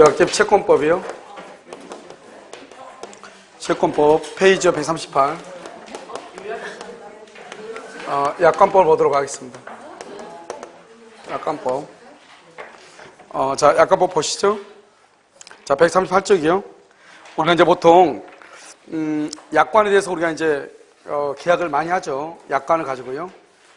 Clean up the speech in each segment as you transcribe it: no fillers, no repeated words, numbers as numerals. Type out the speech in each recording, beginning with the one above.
계약집 채권법이요. 채권법 페이지 138. 약관법을 보도록 하겠습니다. 약관법. 자, 약관법 보시죠. 자, 138쪽이요. 우리가 이제 보통, 약관에 대해서 우리가 이제, 계약을 많이 하죠. 약관을 가지고요.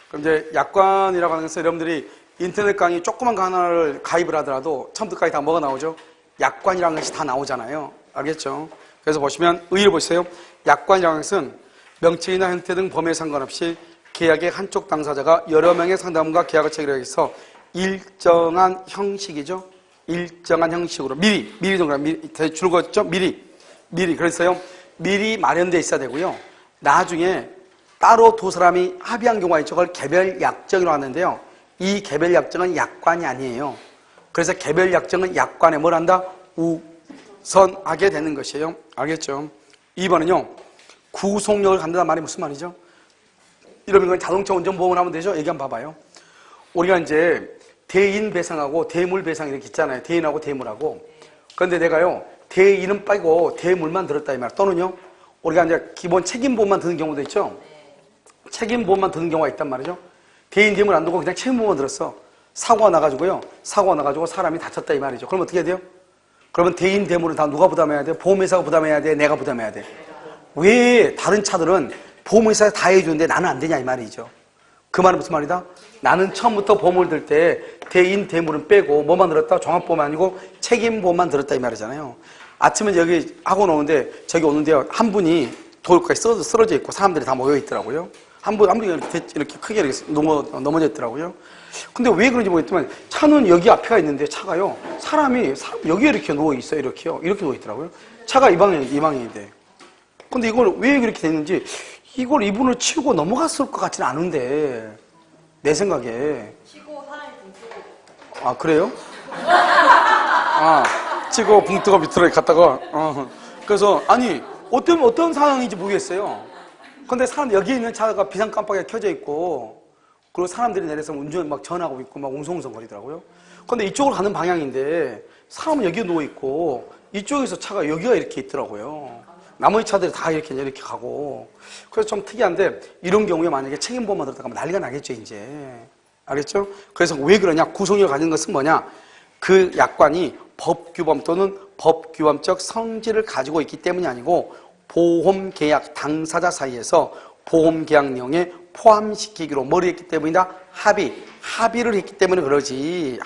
그럼 이제 약관이라고 하는 것은 여러분들이 인터넷 강의 조그만 거 하나를 가입을 하더라도 처음부터 까지 다 뭐가 나오죠? 약관이라는 것이 다 나오잖아요. 알겠죠? 그래서 보시면 의의를 보세요. 약관이라는 것은 명칭이나 형태 등 범위에 상관없이 계약의 한쪽 당사자가 여러 명의 상담원과 계약을 체결하기 위해서 일정한 형식이죠. 일정한 형식으로 미리 줄거죠. 미리 그래서요. 미리 마련되어 있어야 되고요. 나중에 따로 두 사람이 합의한 경우가 있죠. 그걸 개별약정이라고 하는데요. 이 개별약정은 약관이 아니에요. 그래서 개별약정은 약관에 뭘 한다? 우선하게 되는 것이에요. 알겠죠? 2번은요. 구속력을 갖는다는 말이 무슨 말이죠? 이러면 그건 자동차 운전보험을 하면 되죠? 얘기 한번 봐봐요. 우리가 이제 대인 배상하고 대물 배상 이렇게 있잖아요. 대인하고 대물하고. 그런데 내가요. 대인은 빼고 대물만 들었다 이 말. 또는요. 우리가 이제 기본 책임보험만 드는 경우도 있죠? 책임보험만 드는 경우가 있단 말이죠. 대인 대물 안 두고 그냥 책임보험만 들었어. 사고가 나가지고 사람이 다쳤다 이 말이죠. 그럼 어떻게 해야 돼요? 그러면 대인 대물은 다 누가 부담해야 돼? 보험회사가 부담해야 돼? 내가 부담해야 돼? 왜 다른 차들은 보험회사가 다 해주는데 나는 안 되냐 이 말이죠. 그 말은 무슨 말이다? 나는 처음부터 보험을 들 때 대인 대물은 빼고 뭐만 들었다? 종합보험 아니고 책임보험만 들었다 이 말이잖아요. 아침에 여기 학원 오는데 저기 오는데요. 한 분이 돌까지 쓰러져 있고 사람들이 다 모여 있더라고요. 한 분이 이렇게 크게 이렇게 넘어져 있더라고요. 근데 왜 그런지 모르겠지만 차는 여기 앞에가 있는데 차가요. 사람이 여기에 이렇게 누워 있어요. 이렇게요. 이렇게 누워 있더라고요. 차가 이 방향인데. 근데 이걸 왜 그렇게 됐는지 이걸 이분을 치고 넘어갔을 것 같지는 않은데 내 생각에. 치고 사람이 붕 뜨고. 아 그래요? 치고 붕 뜨고 밑으로 갔다가. 그래서 아니 어떤 상황인지 모르겠어요. 근데 여기 있는 차가 비상 깜빡이가 켜져 있고 그리고 사람들이 내려서 운전 막 전하고 있고 막 웅성웅성거리더라고요. 근데 이쪽으로 가는 방향인데 사람은 여기에 누워 있고 이쪽에서 차가 여기가 이렇게 있더라고요. 나머지 차들이 다 이렇게 가고. 그래서 좀 특이한데 이런 경우에 만약에 책임보험만 들었다가 난리가 나겠죠 이제. 알겠죠? 그래서 왜 그러냐? 구속력을 가진 것은 뭐냐? 그 약관이 법규범 또는 법규범적 성질을 가지고 있기 때문이 아니고 보험계약 당사자 사이에서 보험계약 내용에 포함시키기로 뭘 했기 때문이다? 합의를 했기 때문에 그러지.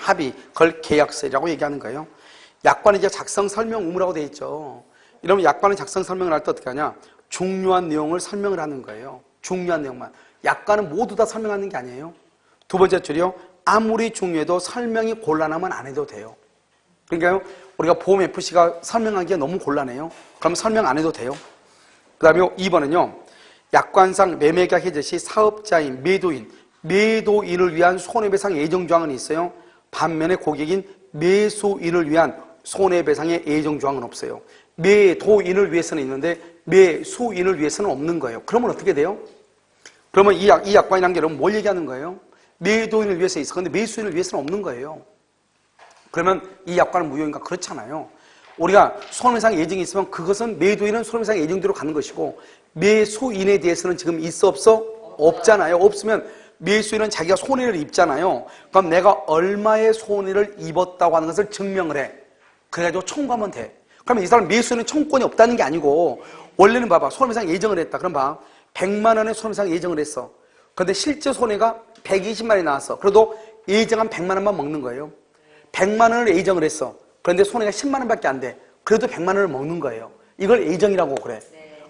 그걸 계약서라고 얘기하는 거예요. 약관이 이제 작성 설명 의무라고 되어 있죠. 이러면 약관의 작성 설명을 할 때 어떻게 하냐? 중요한 내용을 설명을 하는 거예요. 중요한 내용만. 약관은 모두 다 설명하는 게 아니에요. 두 번째 줄이요. 아무리 중요해도 설명이 곤란하면 안 해도 돼요. 그러니까요. 우리가 보험 FC가 설명하기가 너무 곤란해요. 그럼 설명 안 해도 돼요. 그 다음에 2번은요. 약관상 매매계약 해제 시 사업자인 매도인을 위한 손해배상 예정조항은 있어요. 반면에 고객인 매수인을 위한 손해배상의 예정조항은 없어요. 매도인을 위해서는 있는데 매수인을 위해서는 없는 거예요. 그러면 어떻게 돼요? 그러면 이 약관이라는 게 여러분 뭘 얘기하는 거예요? 매도인을 위해서 있어. 근데 매수인을 위해서는 없는 거예요. 그러면 이 약관은 무효인가? 그렇잖아요. 우리가 손해배상 예정이 있으면 그것은 매도인은 손해배상 예정대로 가는 것이고 매수인에 대해서는 지금 있어 없어? 없잖아요. 없으면 매수인은 자기가 손해를 입잖아요. 그럼 내가 얼마의 손해를 입었다고 하는 것을 증명을 해. 그래가지고 청구하면 돼. 그러면 이 사람 매수인은 청구권이 없다는 게 아니고 원래는 봐봐. 손해배상 예정을 했다. 그럼 봐. 100만 원의 손해배상 예정을 했어. 그런데 실제 손해가 120만 원이 나왔어. 그래도 예정한 100만 원만 먹는 거예요. 100만 원을 예정을 했어. 그런데 손해가 10만 원밖에 안 돼. 그래도 100만 원을 먹는 거예요. 이걸 예정이라고 그래.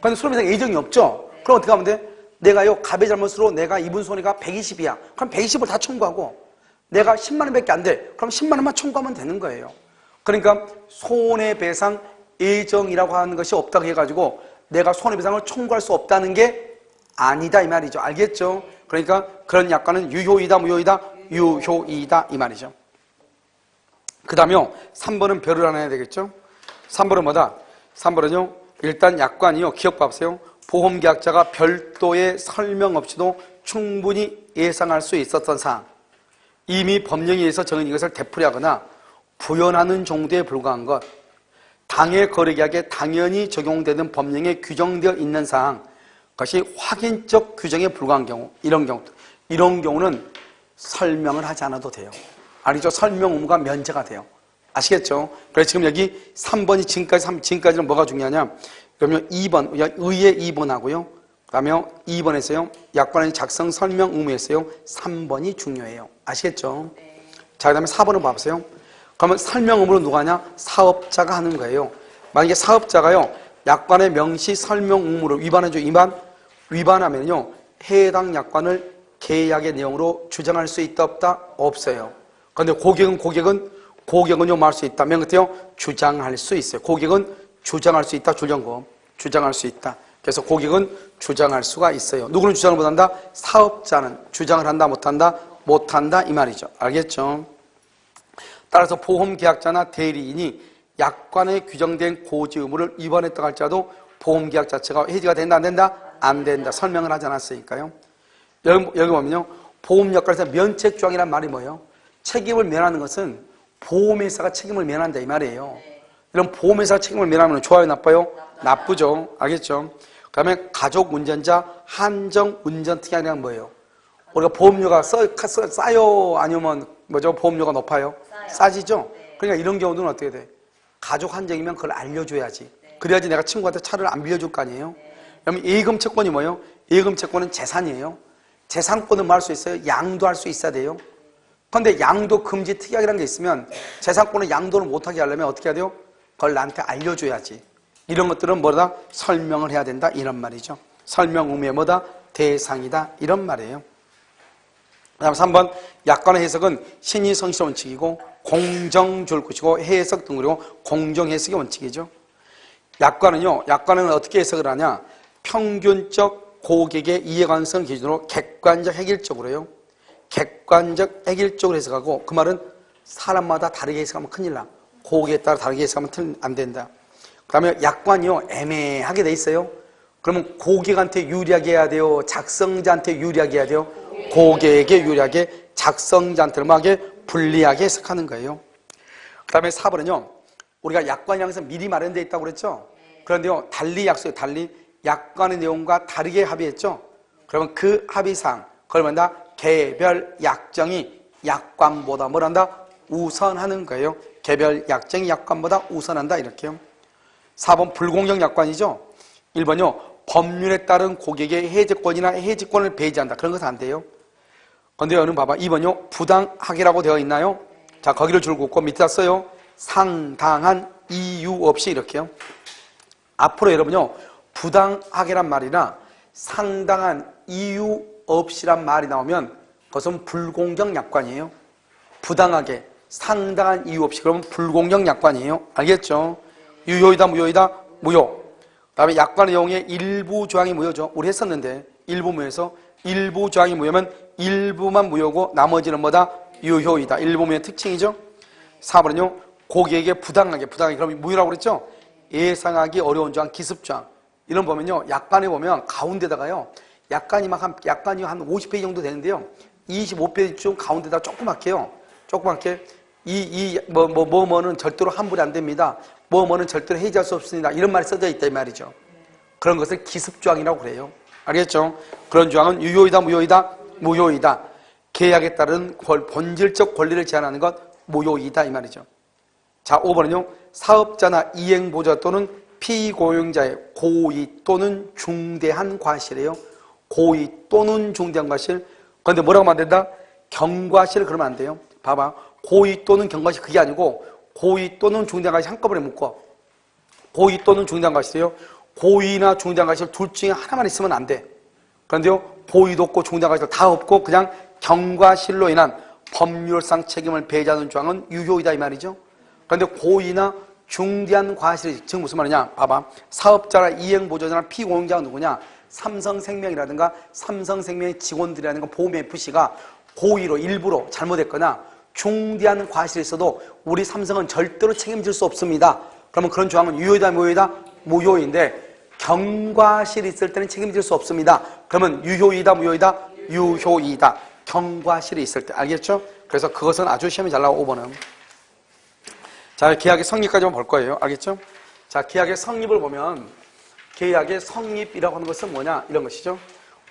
그런데 손해배상 예정이 없죠? 그럼 어떻게 하면 돼? 내가요, 갑의 잘못으로 내가 입은 손해가 120이야. 그럼 120을 다 청구하고 내가 10만 원밖에 안 돼. 그럼 10만 원만 청구하면 되는 거예요. 그러니까 손해배상 예정이라고 하는 것이 없다고 해가지고 내가 손해배상을 청구할 수 없다는 게 아니다 이 말이죠. 알겠죠? 그러니까 그런 약관은 유효이다 무효이다? 유효이다 이 말이죠. 그 다음에요. 3번은 별을 하나 해야 되겠죠? 3번은 뭐다? 3번은요. 일단 약관이요. 기억해보세요. 보험계약자가 별도의 설명 없이도 충분히 예상할 수 있었던 사항. 이미 법령에 의해서 정해진 것을 되풀이하거나 부연하는 정도에 불과한 것, 당해 거래계약에 당연히 적용되는 법령에 규정되어 있는 사항, 그것이 확인적 규정에 불과한 경우, 이런 경우는 설명을 하지 않아도 돼요. 알겠죠? 설명 의무가 면제가 돼요. 아시겠죠? 그래서 지금 여기 3번이 지금까지는 뭐가 중요하냐? 그러면 2번, 의의 2번 하고요. 그 다음에 2번에서요. 약관의 작성 설명 의무에서요. 3번이 중요해요. 아시겠죠? 자, 그 다음에 4번을 봐보세요. 그러면 설명 의무는 누가 하냐? 사업자가 하는 거예요. 만약에 사업자가요. 약관의 명시 설명 의무를 위반하죠. 위반하면요. 해당 약관을 계약의 내용으로 주장할 수 있다 없다? 없어요. 그런데 고객은요 뭐 할 수 있다. 맨 끝에요. 주장할 수 있어요. 고객은 주장할 수 있다. 줄정거. 주장할 수 있다. 그래서 고객은 주장할 수가 있어요. 누구는 주장을 못한다? 사업자는 주장을 한다 못한다? 못한다 이 말이죠. 알겠죠? 따라서 보험계약자나 대리인이 약관에 규정된 고지 의무를 위반했다고 할지라도 보험계약 자체가 해지가 된다 안 된다? 안 된다. 설명을 하지 않았으니까요. 여기 보면요. 보험약관에서 면책조항이란 말이 뭐예요? 책임을 면하는 것은 보험회사가 책임을 면한다 이 말이에요. 이런 보험회사가 책임을 면하면 좋아요 나빠요? 나쁘죠. 알겠죠? 그 다음에 가족운전자 한정운전특약이란 뭐예요? 우리가 보험료가 싸요? 아니면 뭐죠? 보험료가 높아요? 싸지죠? 그러니까 이런 경우는 어떻게 돼? 가족 한정이면 그걸 알려줘야지. 그래야지 내가 친구한테 차를 안 빌려줄 거 아니에요? 그러면 예금채권이 뭐예요? 예금채권은 재산이에요. 재산권은 뭐 할 수 있어요? 양도 할 수 있어야 돼요. 그런데 양도 금지 특약이라는 게 있으면 재산권을 양도를 못하게 하려면 어떻게 해야 돼요? 그걸 나한테 알려줘야지. 이런 것들은 뭐다? 설명을 해야 된다 이런 말이죠. 설명 의무의 뭐다? 대상이다 이런 말이에요. 그 다음 3번 약관의 해석은 신의성실 원칙이고 공정줄 것이고 해석 등으로 공정해석의 원칙이죠. 약관은 어떻게 해석을 하냐? 평균적 고객의 이해관성 기준으로 객관적 획일적으로요. 객관적 획일적으로 해석하고 그 말은 사람마다 다르게 해석하면 큰일 나. 고객에 따라 다르게 해석하면 안 된다. 그 다음에 약관이요 애매하게 돼 있어요. 그러면 고객한테 유리하게 해야 돼요? 작성자한테 유리하게 해야 돼요? 고객에게 유리하게, 작성자한테 음하게 불리하게 해석하는 거예요. 그 다음에 4번은요 우리가 약관이 항상 미리 마련되어 있다고 그랬죠. 그런데요 달리 약관의 내용과 다르게 합의했죠. 그러면 그 합의사항 그걸 뭐다? 개별 약정이 약관보다 뭘 한다? 우선하는 거예요. 개별 약정이 약관보다 우선한다 이렇게요. 4번 불공정 약관이죠. 1번요 법률에 따른 고객의 해지권이나 해지권을 배제한다. 그런 것은 안 돼요. 그런데 여러분 봐봐. 2번요 부당하게라고 되어 있나요? 자 거기를 줄 긋고 밑에다 써요. 상당한 이유 없이 이렇게요. 앞으로 여러분요 부당하게란 말이나 상당한 이유 없이란 말이 나오면 그것은 불공정 약관이에요. 부당하게, 상당한 이유 없이 그러면 불공정 약관이에요. 알겠죠? 유효이다, 무효이다, 무효. 그 다음에 약관의 내용의 일부 조항이 무효죠. 우리 했었는데 일부 무효에서 일부 조항이 무효면 일부만 무효고 나머지는 뭐다? 유효이다. 일부 무효의 특징이죠. 4번은요 고객에게 부당하게 그럼 무효라고 그랬죠? 예상하기 어려운 조항, 기습조항 이런 보면요 약관에 보면 가운데다가요 약관이 한 50페이지 정도 되는데요 25페이지 가운데다 조그맣게요. 조그맣게 뭐는 절대로 환불이 안 됩니다. 뭐는 절대로 해지할 수 없습니다. 이런 말이 써져 있다 이 말이죠. 그런 것을 기습조항이라고 그래요. 알겠죠? 그런 조항은 유효이다, 무효이다, 무효이다. 계약에 따른 본질적 권리를 제한하는 것 무효이다 이 말이죠. 자 5번은요 사업자나 이행보조자 또는 피고용자의 고의 또는 중대한 과실이에요. 고의 또는 중대한 과실. 그런데 뭐라고 하면 안 된다? 경과실 그러면 안 돼요. 봐봐. 고의 또는 경과실 그게 아니고 고의 또는 중대한 과실 한꺼번에 묶어. 고의 또는 중대한 과실이에요. 고의나 중대한 과실 둘 중에 하나만 있으면 안 돼. 그런데요 고의도 없고 중대한 과실 다 없고 그냥 경과실로 인한 법률상 책임을 배제하는 조항은 유효이다 이 말이죠. 그런데 고의나 중대한 과실이 지금 무슨 말이냐? 봐봐. 사업자나 이행보조자나 피고용자가 누구냐? 삼성생명이라든가 삼성생명의 직원들이라든가 보험FC가 고의로 일부러 잘못했거나 중대한 과실이 있어도 우리 삼성은 절대로 책임질 수 없습니다. 그러면 그런 조항은 유효이다, 무효이다? 무효인데 경과실이 있을 때는 책임질 수 없습니다. 그러면 유효이다, 무효이다? 유효이다. 경과실이 있을 때. 알겠죠? 그래서 그것은 아주 시험이 잘 나오고 5번은. 자, 계약의 성립까지만 볼 거예요. 알겠죠? 자, 계약의 성립을 보면 계약의 성립이라고 하는 것은 뭐냐? 이런 것이죠.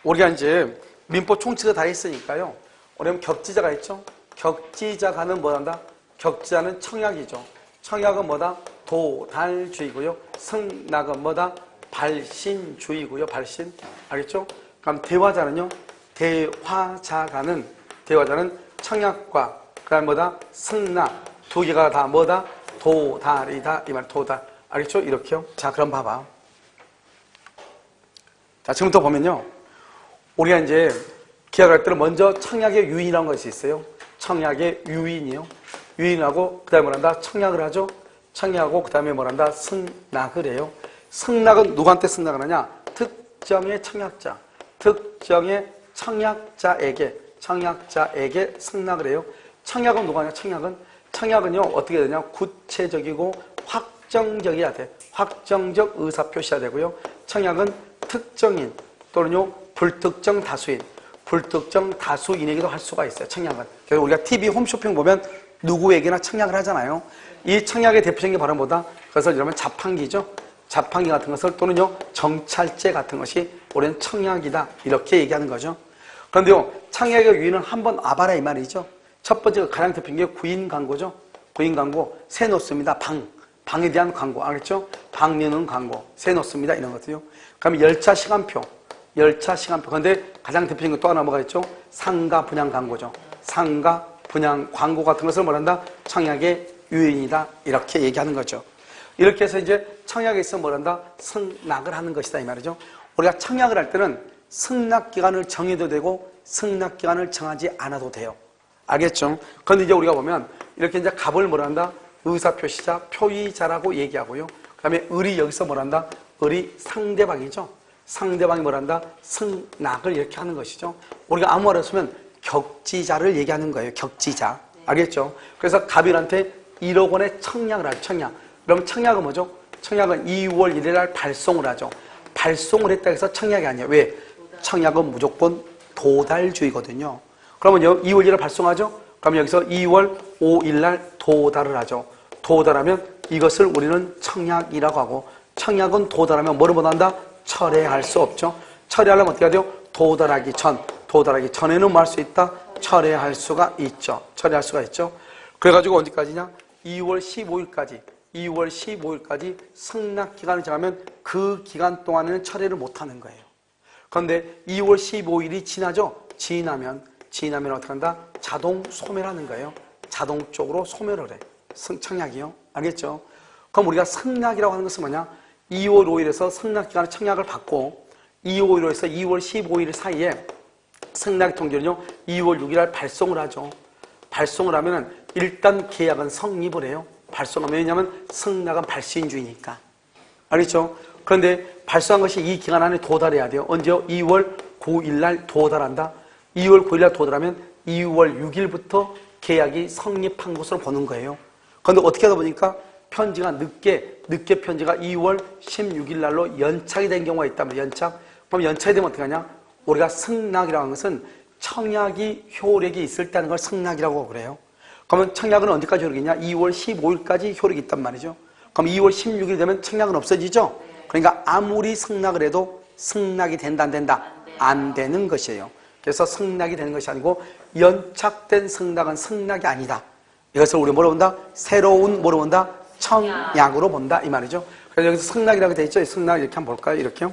우리가 이제 민법 총칙을 다 했으니까요. 우리는 격지자가 있죠? 격지자가는 뭐란다? 격지자는 청약이죠. 청약은 뭐다? 도달주의고요. 승낙은 뭐다? 발신주의고요. 발신. 알겠죠? 그럼 대화자는요? 대화자는 청약과 그다음 뭐다? 승낙. 두 개가 다 뭐다? 도달이다. 이 말 도달. 알겠죠? 이렇게요. 자, 그럼 봐봐. 자, 지금부터 보면요. 우리가 이제 계약할 때는 먼저 청약의 유인이라는 것이 있어요. 청약의 유인이요. 유인하고 그 다음에 뭐란다? 청약을 하죠. 청약하고 그 다음에 뭐란다? 승낙을 해요. 승낙은 누구한테 승낙을 하냐? 특정의 청약자. 특정의 청약자에게 승낙을 해요. 청약은 누가 하냐? 청약은요, 어떻게 되냐? 구체적이고 확정적이어야 돼. 확정적 의사표시가 되고요. 청약은 특정인 또는요, 불특정 다수인에게도 할 수가 있어요. 청약은. 그래서 우리가 TV 홈쇼핑 보면 누구에게나 청약을 하잖아요. 이 청약의 대표적인 게 바로 뭐다? 그래서 여러분 자판기죠. 자판기 같은 것을 또는요, 정찰제 같은 것이 우리는 청약이다. 이렇게 얘기하는 거죠. 그런데요, 청약의 유인은 한번 와봐라 이 말이죠. 첫 번째 가장 대표적인 게 구인 광고죠. 구인 광고, 새 놓습니다. 방에 대한 광고, 알겠죠? 방 여는 광고, 새 놓습니다. 이런 것들요. 그다음에 열차 시간표. 그런데 가장 대표적인 거 또 하나 뭐가 있죠? 상가 분양 광고죠. 상가 분양 광고 같은 것을 뭐란다? 청약의 유인이다. 이렇게 얘기하는 거죠. 이렇게 해서 이제 청약에 있어 뭐란다? 승낙을 하는 것이다. 이 말이죠. 우리가 청약을 할 때는 승낙기간을 정해도 되고 승낙기간을 정하지 않아도 돼요. 알겠죠? 그런데 이제 우리가 보면 이렇게 이제 갑을 뭐란다? 의사표시자, 표의자라고 얘기하고요. 그 다음에 을이 여기서 뭐란다? 을이 상대방이죠. 상대방이 뭐란다? 승낙을 이렇게 하는 것이죠. 우리가 아무 말 없으면 격지자를 얘기하는 거예요. 격지자. 알겠죠? 그래서 갑일한테 1억 원의 청약을 하죠. 청약. 그럼 청약은 뭐죠? 청약은 2월 1일 날 발송을 하죠. 발송을 했다 해서 청약이 아니에요. 왜? 청약은 무조건 도달주의거든요. 그러면 2월 1일 발송하죠? 그럼 여기서 2월 5일 날 도달을 하죠. 도달하면 이것을 우리는 청약이라고 하고, 청약은 도달하면 뭐를 못한다? 철회할 수 없죠. 철회하려면 어떻게 해야 돼요? 도달하기 전에는 뭐 할 수 있다? 철회할 수가 있죠. 그래가지고 언제까지냐? 2월 15일까지 승낙기간을 정하면 그 기간 동안에는 철회를 못하는 거예요. 그런데 2월 15일이 지나죠? 지나면 어떻게 한다? 자동 소멸하는 거예요. 자동적으로 소멸을 해. 청약이요. 알겠죠? 그럼 우리가 승낙이라고 하는 것은 뭐냐? 2월 5일에서 승낙기간의 청약을 받고 2월 5일에서 2월 15일 사이에 승낙 통지는요 2월 6일 날 발송을 하죠. 발송을 하면은 일단 계약은 성립을 해요. 발송하면 왜냐하면 승낙은 발신주의니까. 알겠죠? 그런데 발송한 것이 이 기간 안에 도달해야 돼요. 언제요? 2월 9일 날 도달한다. 2월 9일 날 도달하면 2월 6일부터 계약이 성립한 것으로 보는 거예요. 그런데 어떻게 하다 보니까 편지가 늦게 편지가 2월 16일 날로 연착이 된 경우가 있다면 연착. 그럼 연착이 되면 어떻게 하냐? 우리가 승낙이라고 하는 것은 청약이 효력이 있을 때 하는 걸 승낙이라고 그래요. 그러면 청약은 언제까지 효력이 있냐? 2월 15일까지 효력이 있단 말이죠. 그럼 2월 16일이 되면 청약은 없어지죠? 그러니까 아무리 승낙을 해도 승낙이 된다 안 된다? 안 되는 것이에요. 그래서 승낙이 되는 것이 아니고 연착된 승낙은 승낙이 아니다. 이것을 우리 뭐로 본다? 새로운 뭐로 본다? 청약으로 본다 이 말이죠. 그래서 여기서 승낙이라고 되어 있죠. 승낙 이렇게 한번 볼까요? 이렇게요.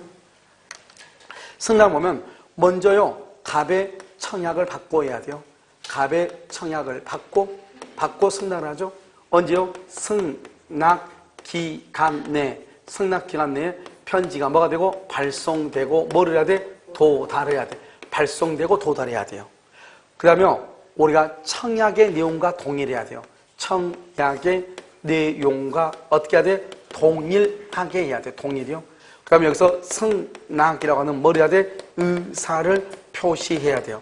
승낙 보면 먼저요 갑의 청약을 받고 해야 돼요. 갑의 청약을 받고 승낙을 하죠. 언제요? 승낙 기간 내에 편지가 뭐가 되고 발송되고 뭐를 해야 돼? 도달해야 돼. 발송되고 도달해야 돼요. 그 다음에 우리가 청약의 내용과 동일해야 돼요. 청약의 내용과 어떻게 해야 돼? 동일하게 해야 돼. 동일이요. 그 다음에 여기서 승낙이라고 하는 뭘 해야 돼? 의사를 표시해야 돼요.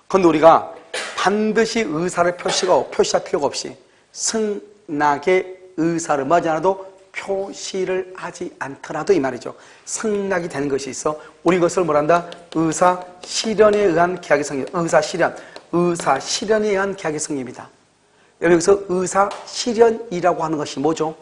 그런데 우리가 반드시 의사를 표시할 필요가 없이 승낙의 의사를 뭐하지 않아도 표시를 하지 않더라도 이 말이죠. 승낙이 되는 것이 있어. 우리 이것을 뭐란다? 의사 실현에 의한 계약의 성립. 의사 실현에 의한 계약의 성립이다. 여기서 의사 실현이라고 하는 것이 뭐죠?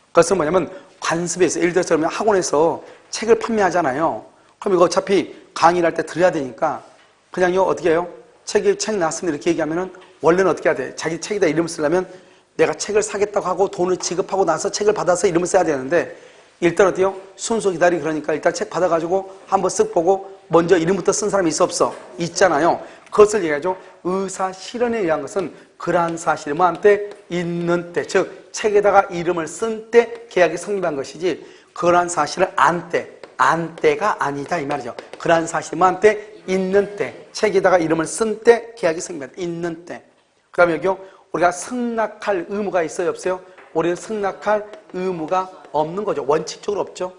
그것은 뭐냐면 관습에서, 예를 들어서 그러면 학원에서 책을 판매하잖아요. 그럼 이거 어차피 강의를 할 때 들어야 되니까 그냥요, 어떻게 해요? 책 나왔으면 이렇게 얘기하면은 원래는 어떻게 해야 돼? 자기 책에다 이름을 쓰려면 내가 책을 사겠다고 하고 돈을 지급하고 나서 책을 받아서 이름을 써야 되는데 일단 어때요? 순서 기다리기 그러니까 일단 책 받아가지고 한번 쓱 보고 먼저 이름부터 쓴 사람이 있어 없어? 있잖아요. 그것을 얘기하죠. 의사 실현에 의한 것은 그러한 사실이 뭐한테 있는 때, 즉 책에다가 이름을 쓴 때 계약이 성립한 것이지 그러한 사실을 안 때가 아니다 이 말이죠. 그러한 사실이 뭐한테 있는 때, 책에다가 이름을 쓴 때 계약이 성립한 때, 있는 때. 그 다음에 여기요, 우리가 승낙할 의무가 있어요 없어요? 우리는 승낙할 의무가 없는 거죠. 원칙적으로 없죠.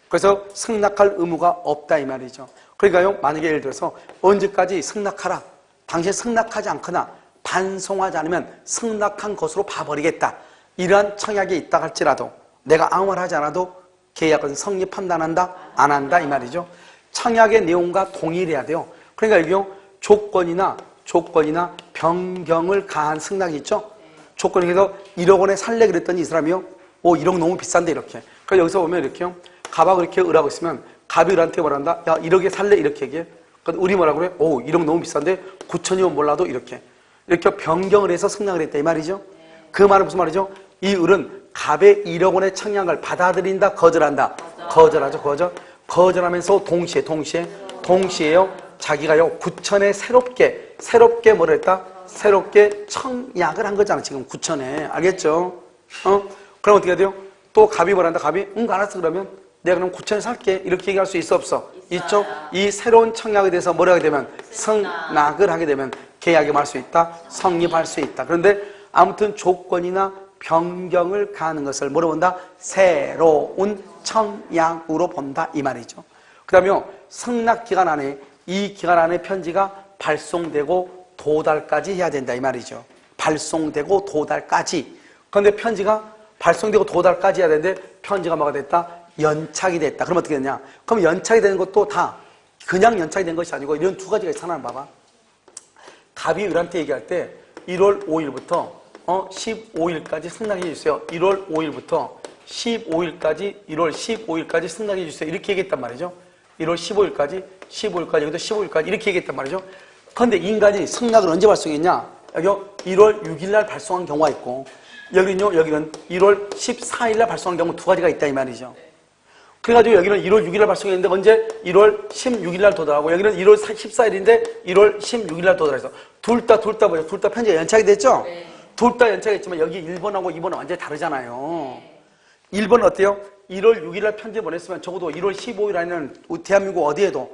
그래서 승낙할 의무가 없다 이 말이죠. 그러니까요, 만약에 예를 들어서 언제까지 승낙하라, 당신 승낙하지 않거나 반송하지 않으면 승낙한 것으로 봐버리겠다, 이러한 청약이 있다 할지라도 내가 아무 말 하지 않아도 계약은 성립한다 안 한다? 안 한다 이 말이죠. 청약의 내용과 동일해야 돼요. 그러니까 여기요, 조건이나 변경을 가한 승낙이 있죠. 조건이 그래서 1억 원에 살래 그랬더니 이 사람이요, 1억 너무 비싼데 이렇게. 그러니까 여기서 보면 이렇게요, 갑하고 이렇게 을하고 있으면 갑이 을한테 뭐란다? 야, 1억에 살래? 이렇게 얘기해. 그러니까 우리 뭐라 그래? 1억 너무 비싼데 9천이면 몰라도 이렇게 변경을 해서 승낙을 했다 이 말이죠. 그 말은 무슨 말이죠? 이 을은 갑의 1억 원의 청약을 받아들인다, 거절한다? 거절하죠, 거절하면서 동시에요, 자기가요 9천에 새롭게 뭐를 했다? 새롭게 청약을 한 거잖아 지금 9천에. 알겠죠? 그럼 어떻게 돼요? 또 갑이 뭐란다? 갑이 알았어 그러면 내가 그럼 9천에 살게 이렇게 얘기할 수 있어 없어? 있죠? 이 새로운 청약에 대해서 뭐라 하게 되면 승낙을 하게 되면 계약이 할 수 있다, 성립할 수 있다. 그런데 아무튼 조건이나 변경을 가하는 것을 뭐로 본다? 새로운 청약으로 본다 이 말이죠. 그 다음에 승낙 기간 안에, 이 기간 안에 편지가 발송되고 도달까지 해야 된다 이 말이죠. 발송되고 도달까지. 그런데 편지가 발송되고 도달까지 해야 되는데 편지가 뭐가 됐다? 연착이 됐다. 그럼 어떻게 되냐? 그럼 연착이 되는 것도 다 그냥 연착이 된 것이 아니고 이런 두 가지가 있잖아. 봐봐. 갑이 을한테 얘기할 때 1월 5일부터 15일까지 승낙해 주세요. 1월 5일부터 15일까지 1월 15일까지 승낙해 주세요. 이렇게 얘기했단 말이죠. 1월 15일까지 여기도 15일까지 이렇게 얘기했단 말이죠. 그런데 인간이 승낙을 언제 발송했냐? 여기 1월 6일날 발송한 경우가 있고 여기는 1월 14일날 발송한 경우 두 가지가 있다 이 말이죠. 그래가지고 여기는 1월 6일날 발송했는데 언제? 1월 16일날 도달하고 여기는 1월 14일인데 1월 16일날 도달해서 둘 다 뭐죠? 둘 다 편지가 연착이 됐죠? 네. 둘 다 연착이 됐지만 여기 1번하고 2번은 완전히 다르잖아요. 1번은 어때요? 1월 6일날 편지 보냈으면 적어도 1월 15일 안에는 대한민국 어디에도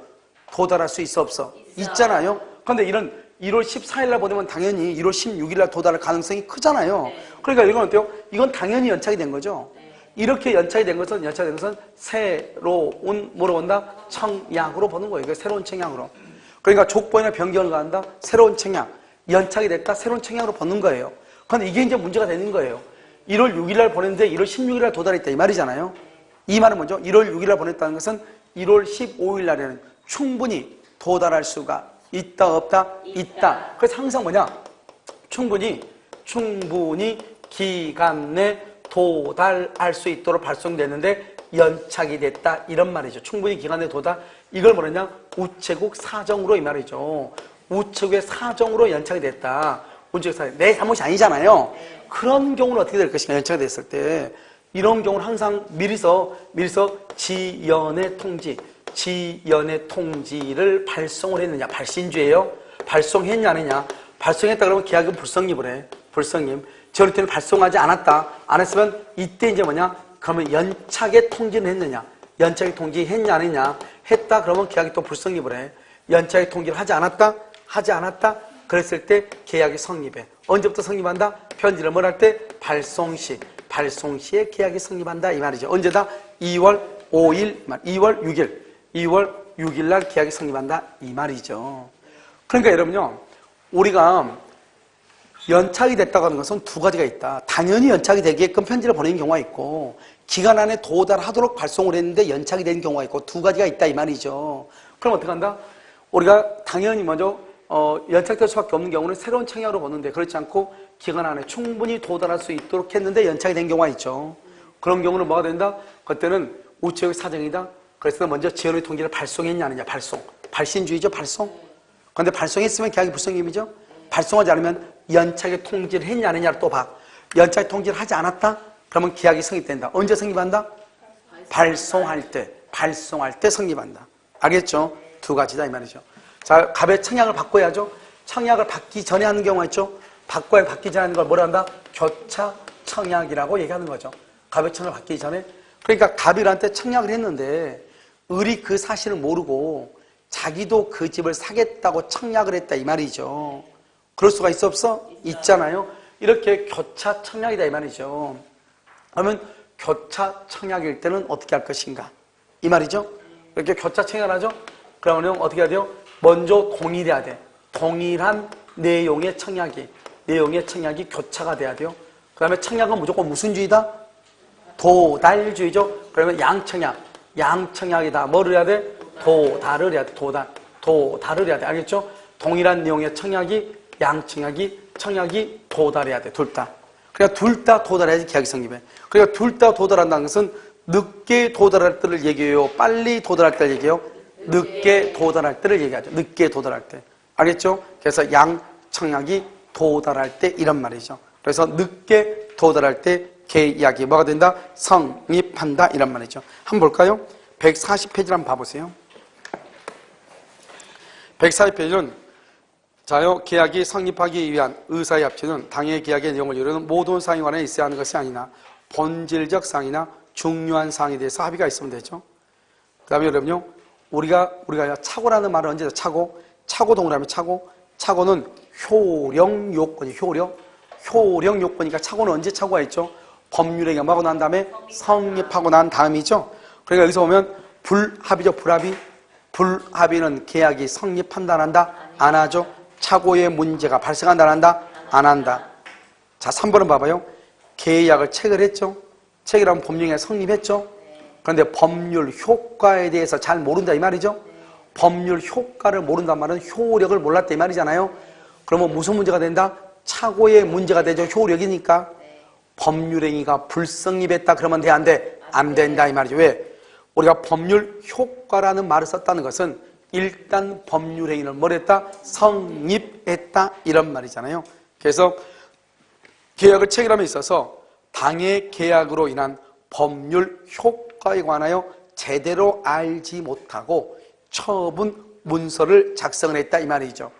도달할 수 있어 없어? 있잖아요. 그런데 이런 1월 14일날 보내면 당연히 1월 16일날 도달할 가능성이 크잖아요. 그러니까 이건 어때요? 이건 당연히 연착이 된 거죠. 이렇게 연착이 된 것은 새로운 뭐로 본다? 청약으로 보는 거예요. 새로운 청약으로. 그러니까 조건이나 변경을 가한다? 새로운 청약. 연착이 됐다? 새로운 청약으로 보는 거예요. 그런데 이게 이제 문제가 되는 거예요. 1월 6일날 보냈는데 1월 16일날 도달했다 이 말이잖아요. 이 말은 뭐죠? 1월 6일날 보냈다는 것은 1월 15일날에는 충분히 도달할 수가 있다 없다? 있다. 그래서 항상 뭐냐? 충분히 기간 내 도달할 수 있도록 발송됐는데 연착이 됐다 이런 말이죠. 충분히 기간 내 도달. 이걸 뭐냐? 우체국 사정으로 이 말이죠. 우체국의 사정으로 연착이 됐다. 우체국 사정. 내 잘못이 아니잖아요. 그런 경우는 어떻게 될 것인가? 연착이 됐을 때 이런 경우는 항상 미리서 지연의 통지를 발송을 했느냐? 발신주예요. 발송했냐 안 했냐? 발송했다 그러면 계약은 불성립을 해. 불성립. 저럴 때는 발송하지 않았다. 안 했으면 이때 이제 뭐냐? 그러면 연착의 통지는 했느냐? 연착의 통지했냐 안 했냐? 했다 그러면 계약이 또 불성립을 해. 연착의 통지를 하지 않았다? 그랬을 때 계약이 성립해. 언제부터 성립한다? 편지를 뭘 할 때? 발송시에 계약이 성립한다 이 말이죠. 언제다? 2월 6일 날 계약이 성립한다 이 말이죠. 그러니까 여러분요, 우리가 연착이 됐다고 하는 것은 두 가지가 있다. 당연히 연착이 되게끔 편지를 보내는 경우가 있고 기간 안에 도달하도록 발송을 했는데 연착이 된 경우가 있고 두 가지가 있다 이 말이죠. 그럼 어떻게 한다? 우리가 당연히 먼저 연착될 수밖에 없는 경우는 새로운 청약으로 보는데 그렇지 않고 기간 안에 충분히 도달할 수 있도록 했는데 연착이 된 경우가 있죠. 그런 경우는 뭐가 된다? 그때는 우체국 사정이다. 그래서 먼저 지원의 통지를 발송했냐 아니냐. 발송. 발신주의죠. 발송. 그런데 발송했으면 계약이 불성립이죠. 발송하지 않으면 연착의 통지를 했냐 아니냐를 또 봐. 연착 통지를 하지 않았다? 그러면 계약이 성립된다. 언제 성립한다? 발송할 때. 발송할 때 성립한다. 알겠죠? 두 가지다 이 말이죠. 자, 갑의 청약을 바꿔야죠. 청약을 받기 전에 하는 경우가 있죠. 받기 전에 하는 걸 뭐라 한다? 교차 청약이라고 얘기하는 거죠. 갑의 청약을 받기 전에. 그러니까 갑이한테 청약을 했는데 을이 그 사실을 모르고 자기도 그 집을 사겠다고 청약을 했다 이 말이죠. 그럴 수가 있어 없어? 있잖아요. 이렇게 교차 청약이다 이 말이죠. 그러면 교차 청약일 때는 어떻게 할 것인가? 이 말이죠. 이렇게 교차 청약을 하죠. 그러면 어떻게 해야 돼요? 먼저 동일해야 돼. 동일한 내용의 청약이 교차가 돼야 돼요. 그 다음에 청약은 무조건 무슨 주의다? 도달주의죠. 그러면 양청약이다. 뭐를 해야 돼? 도달을 해야 돼. 도달을 해야 돼. 알겠죠? 동일한 내용의 청약이 도달해야 돼. 둘 다. 그러니까 둘 다 도달해야지 계약이 성립해. 그러니까 둘 다 도달한다는 것은 늦게 도달할 때를 얘기해요? 빨리 도달할 때를 얘기해요? 늦게 도달할 때를 얘기하죠. 늦게 도달할 때. 알겠죠? 그래서 양청약이 도달할 때 이런 말이죠. 그래서 늦게 도달할 때 계약이 뭐가 된다? 성립한다 이런 말이죠. 한번 볼까요? 140페이지를 한번 봐보세요. 140페이지는 자요, 계약이 성립하기 위한 의사의 합치는 당해 계약의 내용을 이루는 모든 사항에 관해 있어야 하는 것이 아니나 본질적 사항이나 중요한 사항에 대해서 합의가 있으면 되죠. 그 다음에 여러분요, 우리가 착오라는 말은 언제죠? 착오 동그라미 착오는 효력 요건이죠. 효력 요건이니까 착오는 언제 착오가 있죠? 법률에 겸하고 난 다음에 성립하고 난 다음이죠. 그러니까 여기서 보면 불합의죠. 불합의는 계약이 성립한다 안 한다? 안 하죠. 착오의 문제가 발생한다 안 한다? 안 한다. 자, 3번은 봐봐요. 계약을 체결했죠. 체결하면 법령에 성립했죠. 그런데 법률 효과에 대해서 잘 모른다 이 말이죠. 법률 효과를 모른단 말은 효력을 몰랐다 이 말이잖아요. 그러면 무슨 문제가 된다? 착오의 문제가 되죠. 효력이니까. 법률행위가 불성립했다 그러면 돼? 안 돼? 안 된다 이 말이죠. 왜? 우리가 법률 효과라는 말을 썼다는 것은 일단 법률행위를 뭘 했다? 성립했다 이런 말이잖아요. 그래서 계약을 체결함에 있어서 당해 계약으로 인한 법률 효과에 관하여 제대로 알지 못하고 처분 문서를 작성을 했다 이 말이죠.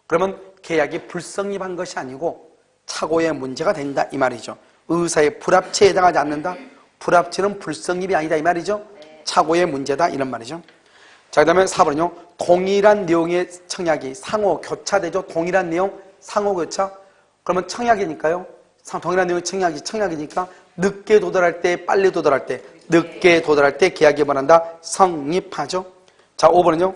그러면 계약이 불성립한 것이 아니고 착오의 문제가 된다 이 말이죠. 의사의 불합치에 해당하지 않는다. 불합치는 불성립이 아니다 이 말이죠. 착오의 문제다 이런 말이죠. 자, 그 다음에 4번은요. 동일한 내용의 청약이 상호 교차되죠. 동일한 내용 상호 교차. 그러면 청약이니까요. 동일한 내용의 청약이니까 늦게 도달할 때 빨리 도달할 때 늦게 도달할 때 계약이 뭐한다? 성립하죠. 자, 5번은요.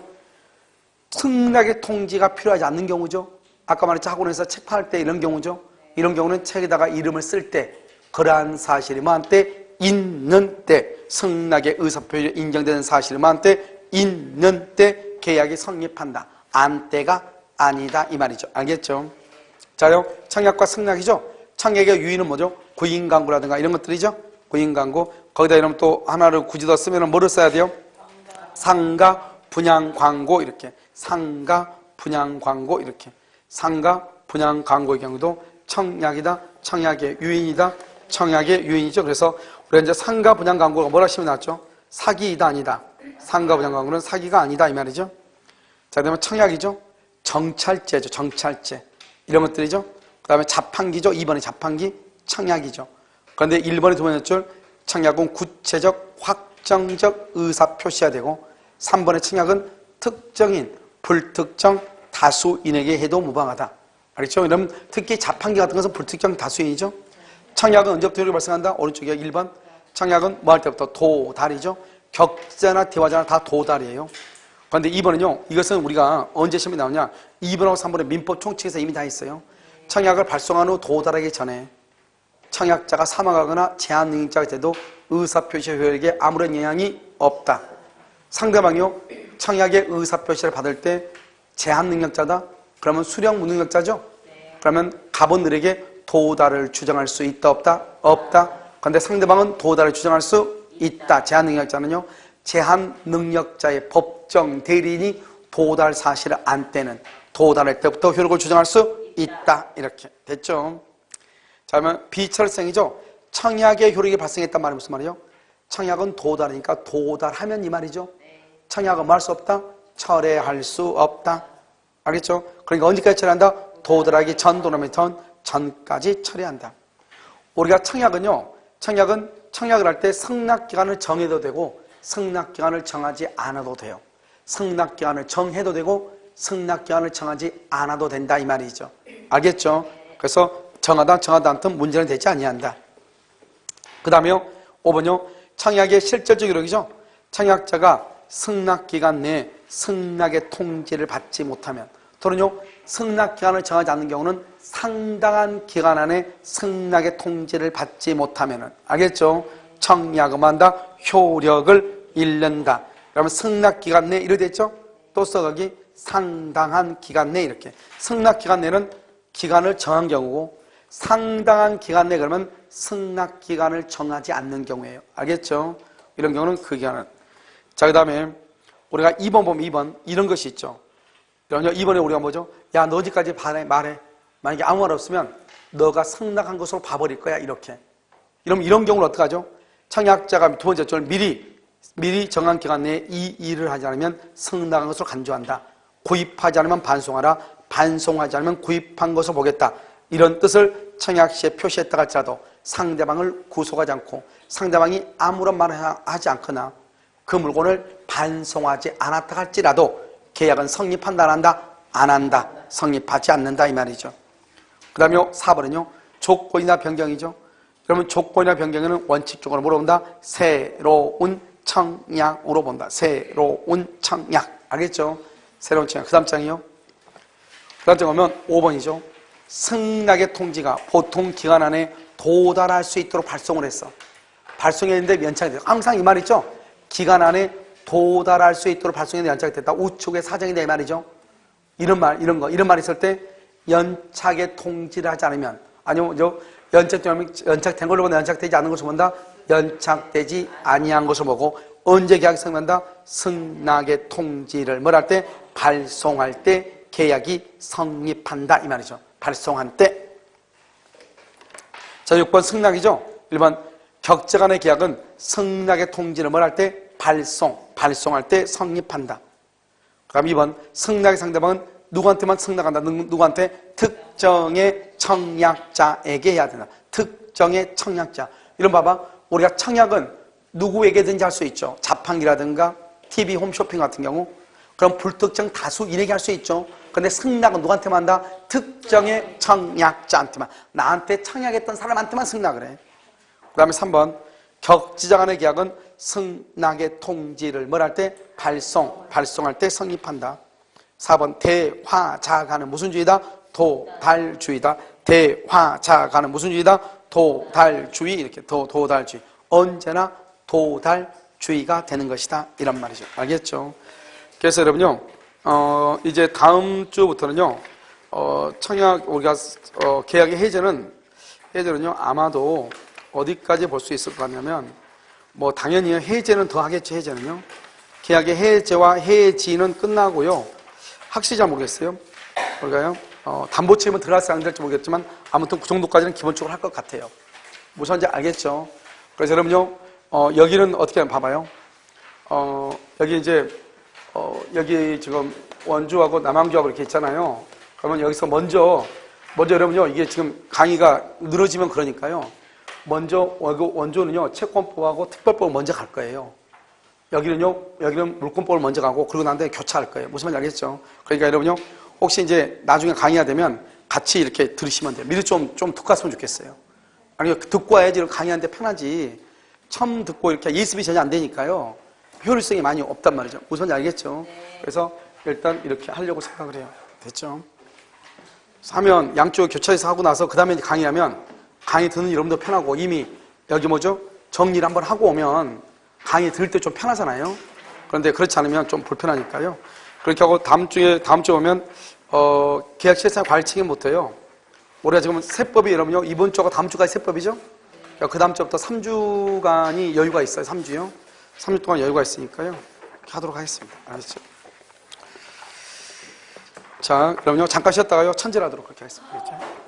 승낙의 통지가 필요하지 않는 경우죠. 아까 말했죠. 학원에서 책 팔 때 이런 경우죠. 이런 경우는 책에다가 이름을 쓸 때 그러한 사실이 뭐한테 있는 때 승낙의 의사표시가 인정되는 사실이 뭐한테 있는 때 계약이 성립한다. 안 때가 아니다 이 말이죠. 알겠죠? 자요, 청약과 승낙이죠. 청약의 유의는 뭐죠? 구인광고라든가 이런 것들이죠. 구인광고. 거기다 이러면 또 하나를 굳이 더 쓰면 뭐를 써야 돼요? 상가 분양 광고 이렇게. 상가 분양 광고 이렇게. 상가 분양 광고의 경우도 청약이다. 청약의 유인이다. 청약의 유인이죠. 그래서 우리가 이제 상가 분양 광고가 뭐라 하시면 나왔죠? 사기이다 아니다. 상가 분양 광고는 사기가 아니다 이 말이죠. 자, 그다음에 청약이죠. 정찰제죠. 정찰제. 이런 것들이죠. 그 다음에 자판기죠. 2번이 자판기, 청약이죠. 그런데 1번의 두 번째 줄 청약은 구체적, 확정적 의사 표시해야 되고 3번의 청약은 특정인, 불특정 다수인에게 해도 무방하다. 알겠죠? 그럼 특히 자판기 같은 것은 불특정 다수인이죠. 청약은 언제부터 발생한다? 오른쪽에 1번. 청약은 뭐 할 때부터? 도달이죠. 격자나 대화자나 다 도달이에요. 그런데 2번은요. 이것은 우리가 언제 시험에 나오냐? 2번하고 3번의 민법 총칙에서 이미 다 있어요. 청약을 발송한 후 도달하기 전에 청약자가 사망하거나 제한 능력자가 돼도 의사표시 효력에 아무런 영향이 없다. 상대방이요. 청약의 의사표시를 받을 때 제한 능력자다. 그러면 수령 무능력자죠. 그러면 갑원들에게 도달을 주장할 수 있다, 없다? 없다. 그런데 상대방은 도달을 주장할 수 있다. 제한 능력자는요, 제한 능력자의 법정 대리인이 도달 사실을 안 때는 도달할 때부터 효력을 주장할 수 있다. 이렇게 됐죠. 자, 그러면 비철생이죠. 청약의 효력이 발생했단 말이 무슨 말이에요? 청약은 도달이니까 도달하면 이 말이죠. 청약은 뭐 할 수 없다? 철회할 수 없다. 알겠죠? 그러니까 언제까지 철회한다? 도달하기 전, 도달하기 전까지 처리한다. 우리가 청약은 청약을 할 때 승낙기간을 정해도 되고 승낙기간을 정하지 않아도 돼요. 승낙기간을 정해도 되고 승낙기간을 정하지 않아도 된다 이 말이죠. 알겠죠? 그래서 정하다 않든 문제는 되지 아니한다. 그 다음에요 5번요 청약의 실질적 효력이죠. 청약자가 승낙기간 내에 승낙의 통지를 받지 못하면 또는요 승낙기간을 정하지 않는 경우는 상당한 기간 안에 승낙의 통지를 받지 못하면 알겠죠? 청약은 한다 효력을 잃는다. 그러면 승낙기간 내에 이렇게 됐죠? 또 써가기 상당한 기간 내 이렇게 승낙기간 내는 기간을 정한 경우고 상당한 기간 내 그러면 승낙기간을 정하지 않는 경우예요. 알겠죠? 이런 경우는 그 기간은. 자, 그 다음에 우리가 2번 보면 2번 이런 것이 있죠. 2번에 우리가 뭐죠? 야, 너 어디까지 말해. 만약에 아무 말 없으면 너가 승낙한 것으로 봐버릴 거야. 이렇게. 이런 경우는 어떡하죠? 청약자가 두 번째 줄 미리 정한 기간 내에 이 일을 하지 않으면 승낙한 것으로 간주한다. 구입하지 않으면 반송하라. 반송하지 않으면 구입한 것을 보겠다. 이런 뜻을 청약시에 표시했다 할지라도 상대방을 구속하지 않고 상대방이 아무런 말을 하지 않거나 그 물건을 반송하지 않았다 할지라도 계약은 성립한다 안 한다? 안 한다. 성립하지 않는다 이 말이죠. 그 다음에 4번은요 조건이나 변경이죠. 그러면 조건이나 변경에는 원칙적으로 물어본다. 새로운 청약으로 본다. 새로운 청약. 알겠죠? 새로운 청약. 그 다음 장이요. 그 다음 장 보면 5번이죠. 승낙의 통지가 보통 기간 안에 도달할 수 있도록 발송을 했어. 발송했는데 연착이 됐어. 항상 이 말이죠. 기간 안에 도달할 수 있도록 발송했는데 연착이 됐다. 우측의 사정이다 이 말이죠. 이런 말 있을 때 연착의 통지를 하지 않으면 아니면 연착된 걸로 보면 연착되지 않은 것을 본다. 연착되지 아니한 것을 보고 언제 계약이 성립한다? 승낙의 통지를 뭘 할 때? 발송할 때 계약이 성립한다 이 말이죠. 발송한 때. 자, 6번 승낙이죠. 1번 격제 간의 계약은 승낙의 통지를 뭘 할 때? 발송할 때 성립한다. 그럼 2번 승낙의 상대방은 누구한테만 승낙한다. 누구한테? 특정의 청약자에게 해야 된다. 특정의 청약자. 이런 봐봐. 우리가 청약은 누구에게든지 할 수 있죠. 자판기라든가 TV 홈쇼핑 같은 경우. 그럼 불특정 다수인에게 할 수 있죠. 근데 승낙은 누구한테만 한다? 특정의 청약자한테만. 나한테 청약했던 사람한테만 승낙을 해. 그 다음에 3번 격지자 간의 계약은 승낙의 통지를 뭘 할 때? 발송할 때 성립한다. 4번 대화자가는 무슨 주의다? 도달주의다. 대화자가는 무슨 주의다? 도달주의. 이렇게 도달주의. 언제나 도달주의가 되는 것이다. 이런 말이죠. 알겠죠? 그래서 여러분요, 이제 다음 주부터는요, 청약, 우리가, 계약의 해제는요, 아마도 어디까지 볼 수 있을 것 같냐면, 뭐, 당연히 해제는 더 하겠죠, 해제는요. 계약의 해제와 해지는 끝나고요. 확실히 잘 모르겠어요. 그러니까요, 담보 책임은 들어갈지 안 들어갈지 모르겠지만, 아무튼 그 정도까지는 기본적으로 할 것 같아요. 무슨 말인지 알겠죠? 그래서 여러분요, 여기는 어떻게 하면 봐봐요. 여기 이제, 여기 지금 원주하고 남항주하고 이렇게 있잖아요. 그러면 여기서 먼저 여러분요, 이게 지금 강의가 늘어지면 그러니까요. 먼저 원주는요, 채권법하고 특별법을 먼저 갈 거예요. 여기는 물권법을 먼저 가고, 그러고 난 다음에 교차할 거예요. 무슨 말인지 알겠죠? 그러니까 여러분요, 혹시 이제 나중에 강의가 되면 같이 이렇게 들으시면 돼요. 미리 좀 듣고 갔으면 좋겠어요. 아니, 듣고 와야지 강의하는데 편하지. 처음 듣고 이렇게 예습이 전혀 안 되니까요. 효율성이 많이 없단 말이죠. 무슨 말인지 알겠죠? 그래서 일단 이렇게 하려고 생각을 해요. 됐죠? 하면 양쪽 교차해서 하고 나서 그 다음에 강의하면 강의 듣는 여러분도 편하고 이미 여기 뭐죠? 정리를 한번 하고 오면 강의 들을 때 좀 편하잖아요. 그런데 그렇지 않으면 좀 불편하니까요. 그렇게 하고 다음 주에 오면 계약 실상 관리 책임 못해요. 우리가 지금 세법이 여러분요, 이번 주하고 다음 주까지 세법이죠? 그 다음 주부터 3주간이 여유가 있어요. 3주요. 3주 동안 여유가 있으니까요. 이렇게 하도록 하겠습니다. 알겠죠? 자, 그럼요. 잠깐 쉬었다가요. 천재하도록 그렇게 하겠습니다. 알겠죠?